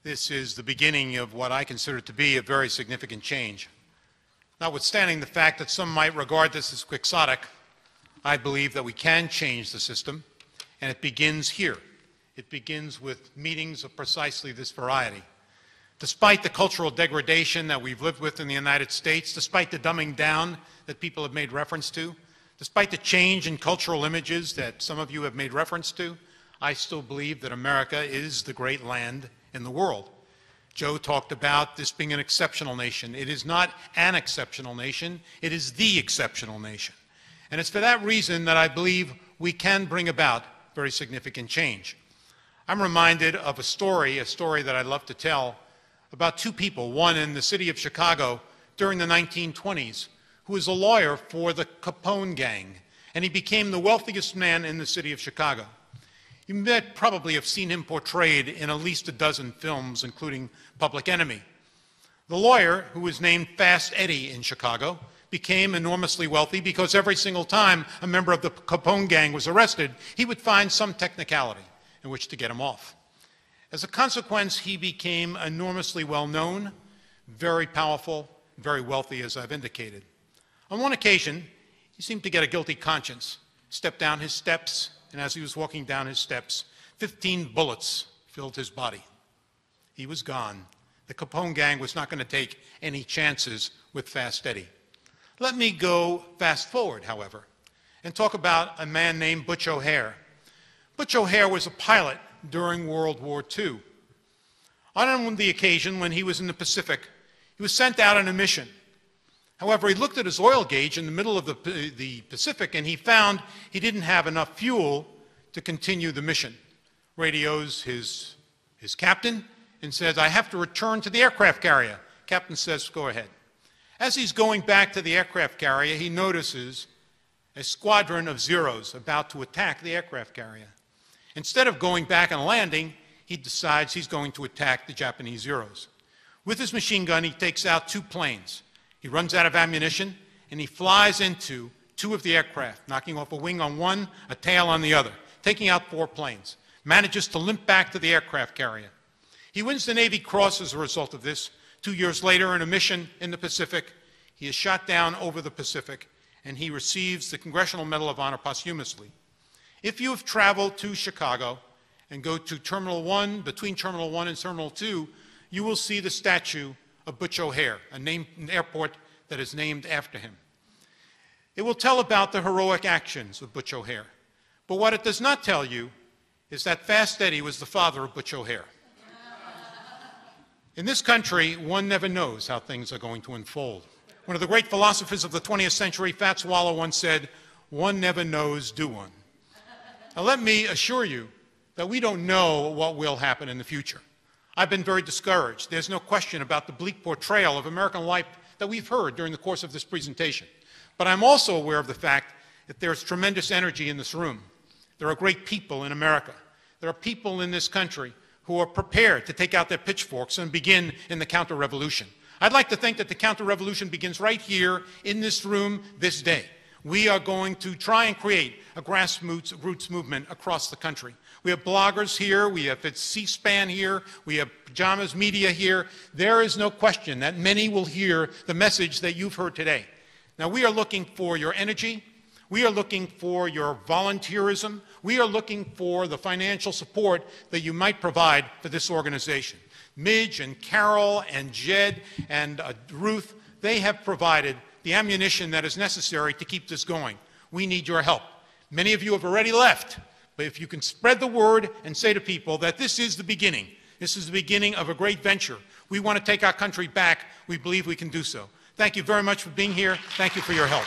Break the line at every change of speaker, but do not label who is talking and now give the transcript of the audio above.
This is the beginning of what I consider to be a very significant change. Notwithstanding the fact that some might regard this as quixotic, I believe that we can change the system, and it begins here. It begins with meetings of precisely this variety. Despite the cultural degradation that we've lived with in the United States, despite the dumbing down that people have made reference to, despite the change in cultural images that some of you have made reference to, I still believe that America is the great land in the world. Joe talked about this being an exceptional nation. It is not an exceptional nation, it is the exceptional nation. And it's for that reason that I believe we can bring about very significant change. I'm reminded of a story that I love to tell, about two people, one in the city of Chicago during the 1920s, who was a lawyer for the Capone gang, and he became the wealthiest man in the city of Chicago. You may probably have seen him portrayed in at least a dozen films, including Public Enemy. The lawyer, who was named Fast Eddie in Chicago, became enormously wealthy because every single time a member of the Capone gang was arrested, he would find some technicality in which to get him off. As a consequence, he became enormously well-known, very powerful, very wealthy, as I've indicated. On one occasion, he seemed to get a guilty conscience, stepped down his steps, and as he was walking down his steps, 15 bullets filled his body. He was gone. The Capone gang was not going to take any chances with Fast Eddie. Let me go fast forward, however, and talk about a man named Butch O'Hare. Butch O'Hare was a pilot during World War II. On the occasion when he was in the Pacific, he was sent out on a mission. However, he looked at his oil gauge in the middle of the Pacific, and he found he didn't have enough fuel to continue the mission. Radios his captain and says, "I have to return to the aircraft carrier." Captain says, "Go ahead." As he's going back to the aircraft carrier, he notices a squadron of Zeros about to attack the aircraft carrier. Instead of going back and landing, he decides he's going to attack the Japanese Zeros. With his machine gun, he takes out two planes. He runs out of ammunition, and he flies into two of the aircraft, knocking off a wing on one, a tail on the other, taking out 4 planes. Manages to limp back to the aircraft carrier. He wins the Navy Cross as a result of this. 2 years later, in a mission in the Pacific, he is shot down over the Pacific, and he receives the Congressional Medal of Honor posthumously. If you have traveled to Chicago and go to Terminal 1, between Terminal 1 and Terminal 2, you will see the statue of Butch O'Hare, an airport that is named after him. It will tell about the heroic actions of Butch O'Hare. But what it does not tell you is that Fast Eddie was the father of Butch O'Hare. In this country, one never knows how things are going to unfold. One of the great philosophers of the 20th century, Fats Waller, once said, "One never knows, do one?" Now, let me assure you that we don't know what will happen in the future. I've been very discouraged. There's no question about the bleak portrayal of American life that we've heard during the course of this presentation. But I'm also aware of the fact that there's tremendous energy in this room. There are great people in America. There are people in this country who are prepared to take out their pitchforks and begin in the counter-revolution. I'd like to think that the counter-revolution begins right here in this room this day. We are going to try and create a grassroots movement across the country. We have bloggers here, we have C-SPAN here, we have Pajamas Media here. There is no question that many will hear the message that you've heard today. Now, we are looking for your energy. We are looking for your volunteerism. We are looking for the financial support that you might provide for this organization. Midge and Carol and Jed and Ruth, they have provided the ammunition that is necessary to keep this going. We need your help. Many of you have already left, but if you can spread the word and say to people that this is the beginning, this is the beginning of a great venture. We want to take our country back. We believe we can do so. Thank you very much for being here. Thank you for your help.